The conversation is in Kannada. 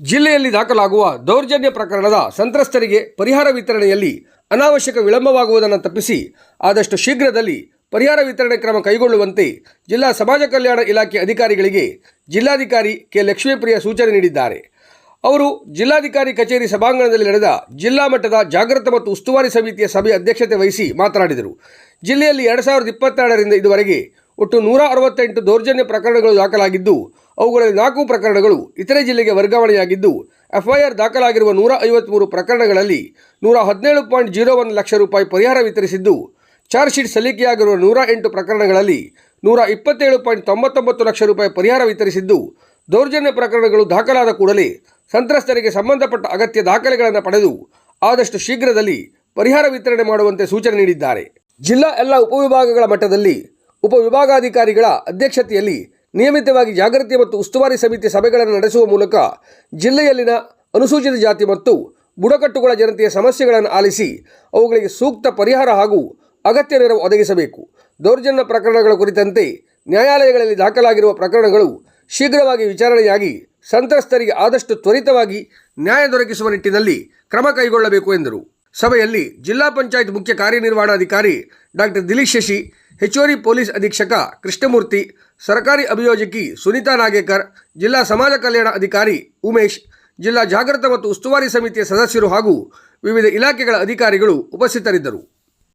ಜಿಲ್ಲೆಯಲ್ಲಿ ದಾಖಲಾಗುವ ದೌರ್ಜನ್ಯ ಪ್ರಕರಣದ ಸಂತ್ರಸ್ತರಿಗೆ ಪರಿಹಾರ ವಿತರಣೆಯಲ್ಲಿ ಅನಾವಶ್ಯಕ ವಿಳಂಬವಾಗುವುದನ್ನು ತಪ್ಪಿಸಿ ಆದಷ್ಟು ಶೀಘ್ರದಲ್ಲಿ ಪರಿಹಾರ ವಿತರಣೆ ಕ್ರಮ ಕೈಗೊಳ್ಳುವಂತೆ ಜಿಲ್ಲಾ ಸಮಾಜ ಕಲ್ಯಾಣ ಇಲಾಖೆ ಅಧಿಕಾರಿಗಳಿಗೆ ಜಿಲ್ಲಾಧಿಕಾರಿ ಕೆ ಲಕ್ಷ್ಮೀಪ್ರಿಯ ಸೂಚನೆ ನೀಡಿದ್ದಾರೆ. ಅವರು ಜಿಲ್ಲಾಧಿಕಾರಿ ಕಚೇರಿ ಸಭಾಂಗಣದಲ್ಲಿ ನಡೆದ ಜಿಲ್ಲಾ ಮಟ್ಟದ ಜಾಗೃತ ಮತ್ತು ಉಸ್ತುವಾರಿ ಸಮಿತಿಯ ಸಭೆ ಅಧ್ಯಕ್ಷತೆ ವಹಿಸಿ ಮಾತನಾಡಿದರು. ಜಿಲ್ಲೆಯಲ್ಲಿ 2022ರಿಂದ ಇದುವರೆಗೆ ಒಟ್ಟು 168 ದೌರ್ಜನ್ಯ ಪ್ರಕರಣಗಳು ದಾಖಲಾಗಿದ್ದು, ಅವುಗಳಲ್ಲಿ 4 ಪ್ರಕರಣಗಳು ಇತರೆ ಜಿಲ್ಲೆಗೆ ವರ್ಗಾವಣೆಯಾಗಿದ್ದು, ಎಫ್ಐಆರ್ ದಾಖಲಾಗಿರುವ 153 ಪ್ರಕರಣಗಳಲ್ಲಿ 117.01 ಲಕ್ಷ ರೂಪಾಯಿ ಪರಿಹಾರ ವಿತರಿಸಿದ್ದು, ಚಾರ್ಜ್ ಶೀಟ್ ಸಲ್ಲಿಕೆಯಾಗಿರುವ 108 ಪ್ರಕರಣಗಳಲ್ಲಿ 127.99 ಲಕ್ಷ ರೂಪಾಯಿ ಪರಿಹಾರ ವಿತರಿಸಿದ್ದು, ದೌರ್ಜನ್ಯ ಪ್ರಕರಣಗಳು ದಾಖಲಾದ ಕೂಡಲೇ ಸಂತ್ರಸ್ತರಿಗೆ ಸಂಬಂಧಪಟ್ಟ ಅಗತ್ಯ ದಾಖಲೆಗಳನ್ನು ಪಡೆದು ಆದಷ್ಟು ಶೀಘ್ರದಲ್ಲಿ ಪರಿಹಾರ ವಿತರಣೆ ಮಾಡುವಂತೆ ಸೂಚನೆ ನೀಡಿದ್ದಾರೆ. ಜಿಲ್ಲಾ ಎಲ್ಲ ಉಪವಿಭಾಗಗಳ ಮಟ್ಟದಲ್ಲಿ ಉಪವಿಭಾಗಾಧಿಕಾರಿಗಳ ಅಧ್ಯಕ್ಷತೆಯಲ್ಲಿ ನಿಯಮಿತವಾಗಿ ಜಾಗೃತಿ ಮತ್ತು ಉಸ್ತುವಾರಿ ಸಮಿತಿ ಸಭೆಗಳನ್ನು ನಡೆಸುವ ಮೂಲಕ ಜಿಲ್ಲೆಯಲ್ಲಿನ ಅನುಸೂಚಿತ ಜಾತಿ ಮತ್ತು ಬುಡಕಟ್ಟುಗಳ ಜನತೆಯ ಸಮಸ್ಯೆಗಳನ್ನು ಆಲಿಸಿ ಅವುಗಳಿಗೆ ಸೂಕ್ತ ಪರಿಹಾರ ಹಾಗೂ ಅಗತ್ಯ ನೆರವು ಒದಗಿಸಬೇಕು. ದೌರ್ಜನ್ಯ ಪ್ರಕರಣಗಳ ಕುರಿತಂತೆ ನ್ಯಾಯಾಲಯಗಳಲ್ಲಿ ದಾಖಲಾಗಿರುವ ಪ್ರಕರಣಗಳು ಶೀಘ್ರವಾಗಿ ವಿಚಾರಣೆಯಾಗಿ ಸಂತ್ರಸ್ತರಿಗೆ ಆದಷ್ಟು ತ್ವರಿತವಾಗಿ ನ್ಯಾಯ ದೊರಕಿಸುವ ನಿಟ್ಟಿನಲ್ಲಿ ಕ್ರಮ ಕೈಗೊಳ್ಳಬೇಕು ಎಂದರು. ಸಭೆಯಲ್ಲಿ ಜಿಲ್ಲಾ ಪಂಚಾಯತ್ ಮುಖ್ಯ ಕಾರ್ಯನಿರ್ವಹಣಾಧಿಕಾರಿ ಡಾಕ್ಟರ್ ದಿಲೀಶ್ ಶಶಿ, ಹೆಚ್ಚುವರಿ ಪೊಲೀಸ್ ಅಧೀಕ್ಷಕ ಕೃಷ್ಣಮೂರ್ತಿ, ಸರ್ಕಾರಿ ಅಭಿಯೋಜಕಿ ಸುನೀತಾ ನಾಗೇಕರ್, ಜಿಲ್ಲಾ ಸಮಾಜ ಕಲ್ಯಾಣ ಅಧಿಕಾರಿ ಉಮೇಶ್, ಜಿಲ್ಲಾ ಜಾಗೃತ ಮತ್ತು ಉಸ್ತುವಾರಿ ಸಮಿತಿಯ ಸದಸ್ಯರು ಹಾಗೂ ವಿವಿಧ ಇಲಾಖೆಗಳ ಅಧಿಕಾರಿಗಳು ಉಪಸ್ಥಿತರಿದ್ದರು.